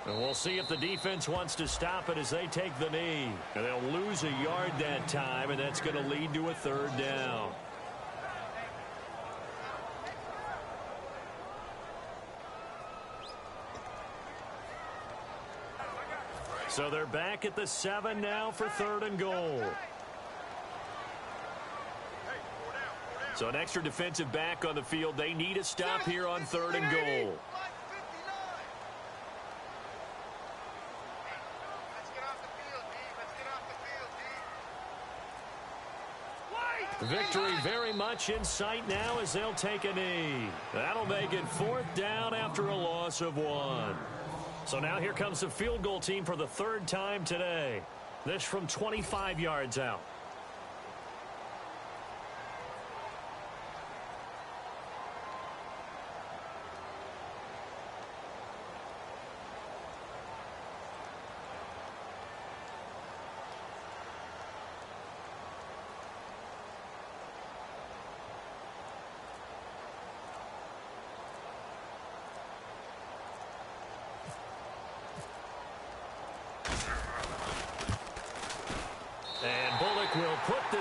And we'll see if the defense wants to stop it as they take the knee. And they'll lose a yard that time, and that's going to lead to a 3rd down. So they're back at the 7 now for 3rd and goal. So an extra defensive back on the field. They need a stop here on 3rd and goal. Victory very much in sight now as they'll take a knee. That'll make it 4th down after a loss of 1. So now here comes the field goal team for the 3rd time today. This from 25 yards out.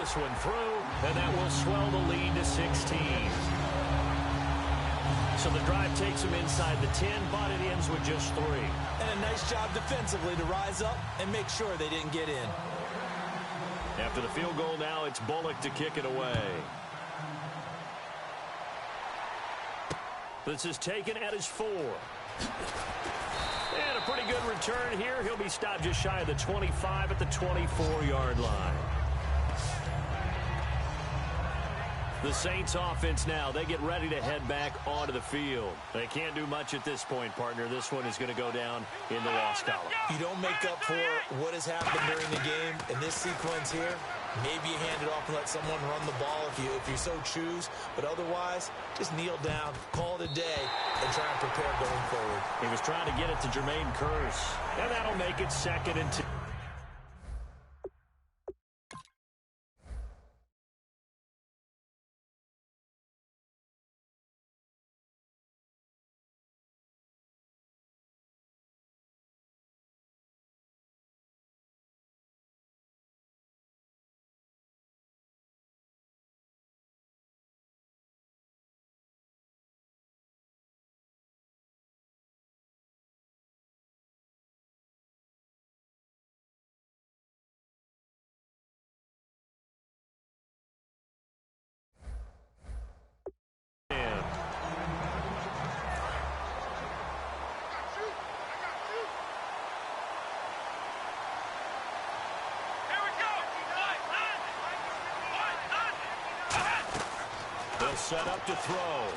this one through, and that will swell the lead to 16. So the drive takes them inside the 10, but it ends with just 3. And a nice job defensively to rise up and make sure they didn't get in. After the field goal now, it's Bullock to kick it away. This is taken at his 4. And a pretty good return here. He'll be stopped just shy of the 25 at the 24-yard line. The Saints offense now, they get ready to head back onto the field. They can't do much at this point, partner. This one is going to go down in the loss column. You don't make up for what has happened during the game in this sequence here. Maybe you hand it off and let someone run the ball if you so choose. But otherwise, just kneel down, call it a day, and try and prepare going forward. He was trying to get it to Jermaine Kearse, and that'll make it 2nd and 2. Set up to throw.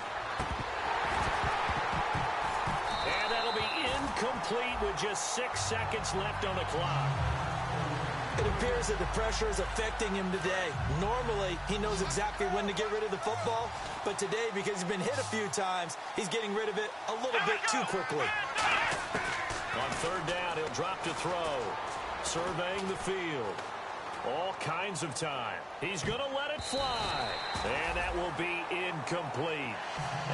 And that'll be incomplete with just 6 seconds left on the clock. It appears that the pressure is affecting him today. Normally, he knows exactly when to get rid of the football, but today, because he's been hit a few times, he's getting rid of it a little bit too quickly. On 3rd down, he'll drop to throw. Surveying the field. All kinds of time. He's going to let it fly. And that will be incomplete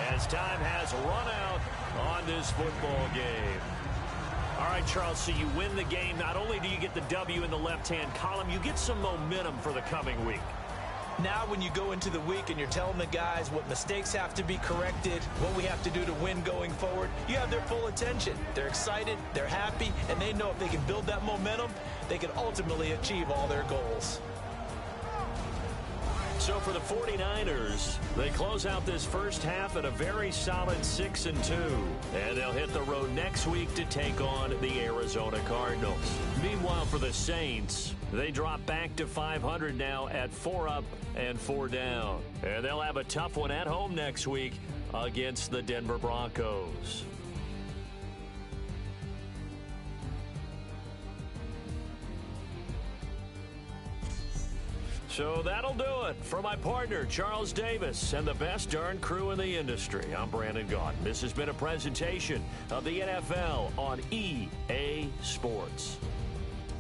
as time has run out on this football game. All right, Charles, so you win the game. Not only do you get the W in the left-hand column, you get some momentum for the coming week. Now when you go into the week and you're telling the guys what mistakes have to be corrected, what we have to do to win going forward, you have their full attention. They're excited, they're happy, and they know if they can build that momentum, they can ultimately achieve all their goals. So for the 49ers, they close out this first half at a very solid 6-2. And they'll hit the road next week to take on the Arizona Cardinals. Meanwhile, for the Saints, they drop back to 500 now at 4 up and 4 down. And they'll have a tough one at home next week against the Denver Broncos. So that'll do it for my partner, Charles Davis, and the best darn crew in the industry. I'm Brandon Gaudin. This has been a presentation of the NFL on EA Sports.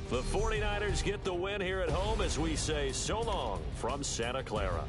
The 49ers get the win here at home as we say so long from Santa Clara.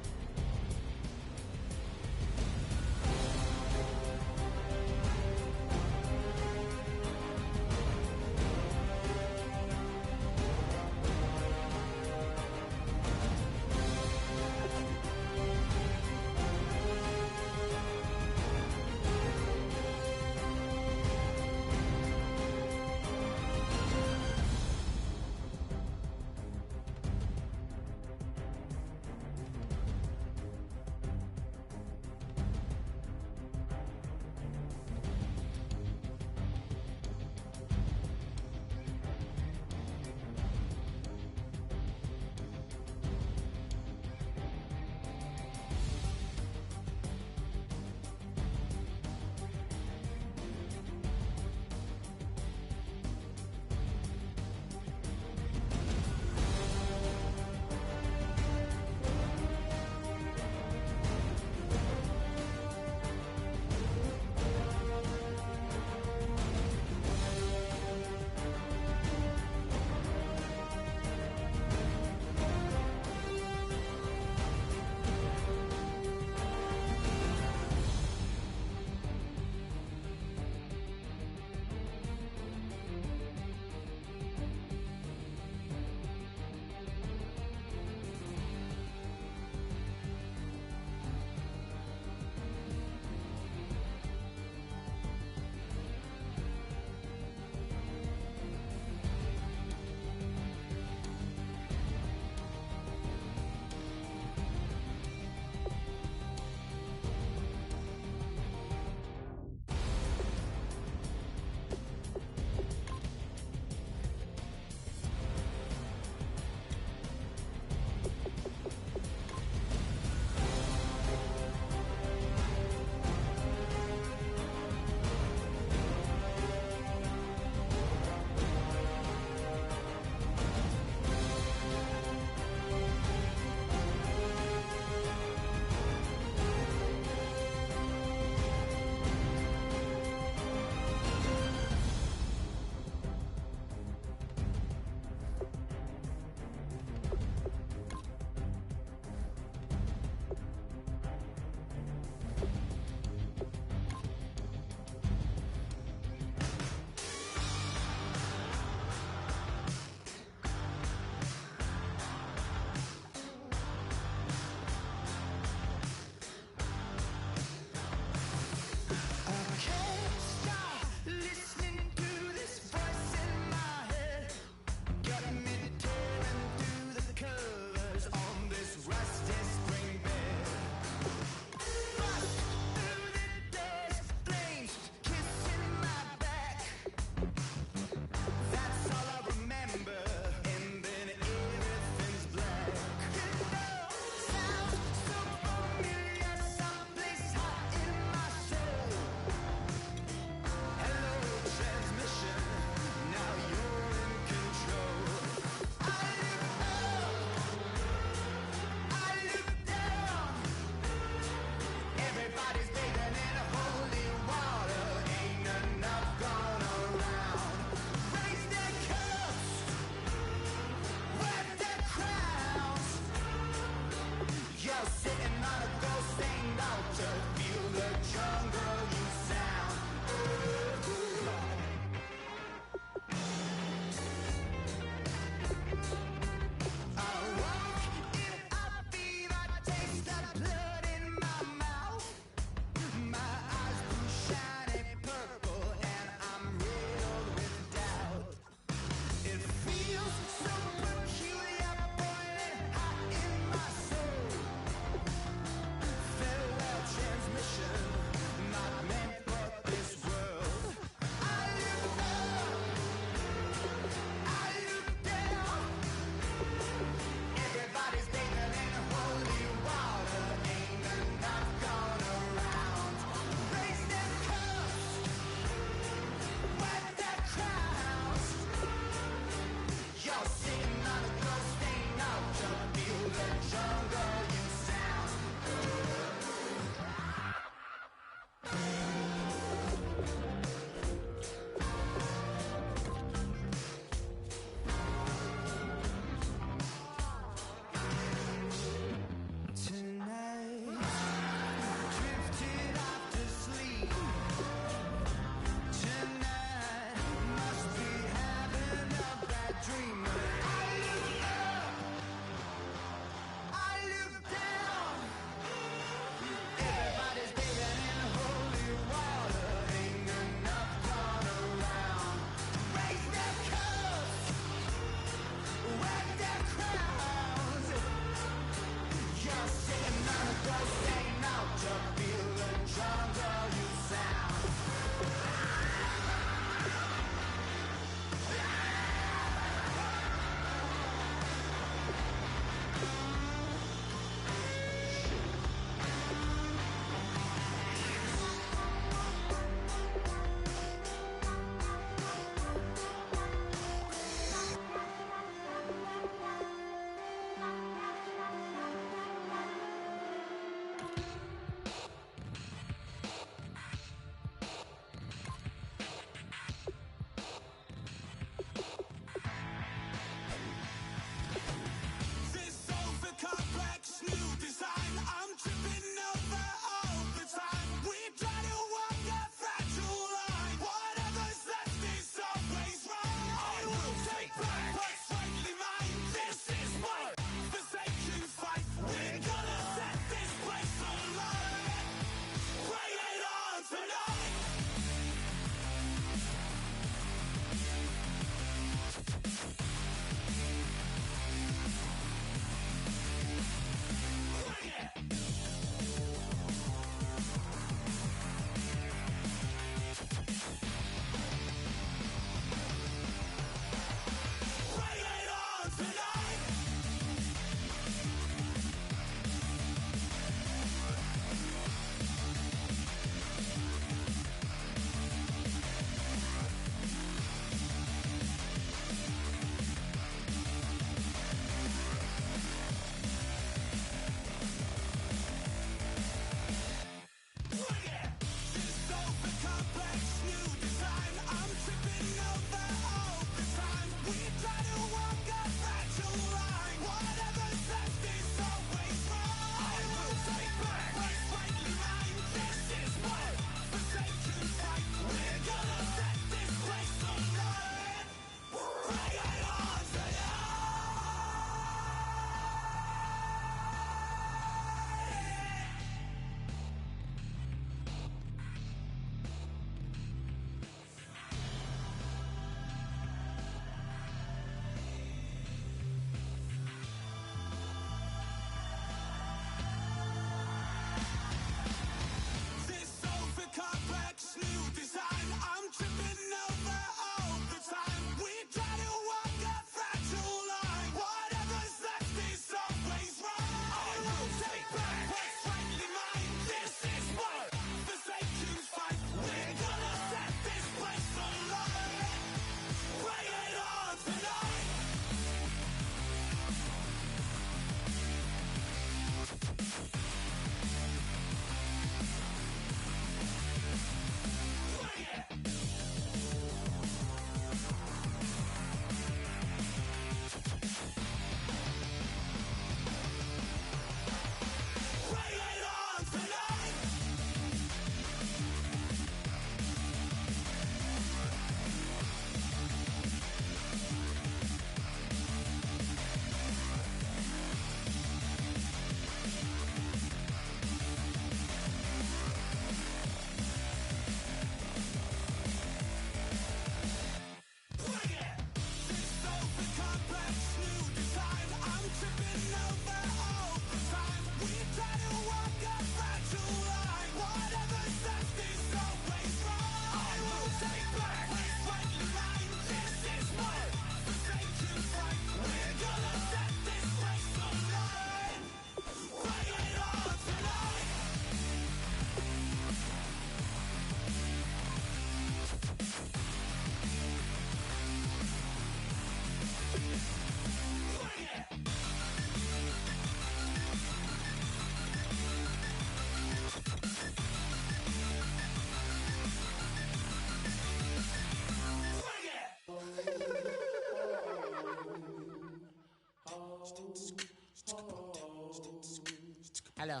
Hello,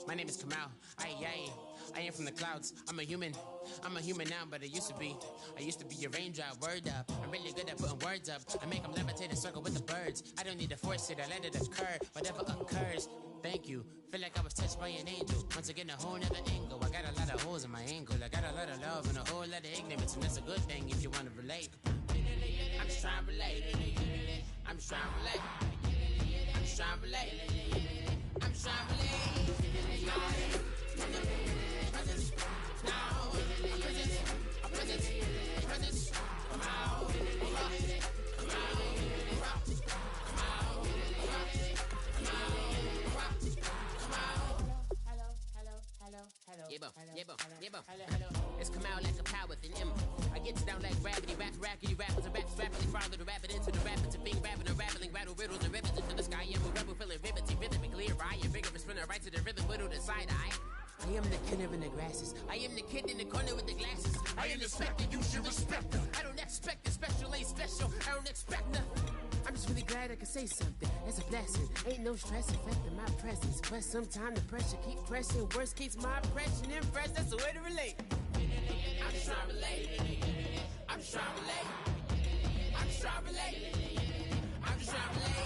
my name is Kamal. I am from the clouds. I'm a human now, but I used to be a raindrop. Word up, I'm really good at putting words up. I make them levitate and circle with the birds. I don't need to force it, I let it occur. Whatever occurs, thank you. Feel like I was touched by an angel. Once again, a whole nother angle. I got a lot of holes in my angle. I got a lot of love and a whole lot of ignorance, and that's a good thing if you want to relate. I'm just trying to relate. I'm just trying to relate. I'm just trying to relate. I'm just trying to relate. It's come out like a power within him. I get down like gravity, rackety rappers and raps rapidly follow the rabbit into the rapids of being rapping and rattling, rattle riddles and rivets into the sky. I'm a rebel feeling rhythmically right and vigorous, spinning right to the rhythm, widow the side eye. I am the kid in the grasses. I am the kid in the corner with the glasses. I am the specter, you should respect her. I don't expect the special, ain't special. I don't expect nothing. I'm just really glad I could say something. That's a blessing. Ain't no stress affecting my presence. But sometimes the pressure keep pressing. Worst keeps my impression impressed. That's the way to relate. I'm just trying to relate. I'm just trying to relate. I'm just trying to relate. I'm just trying to relate.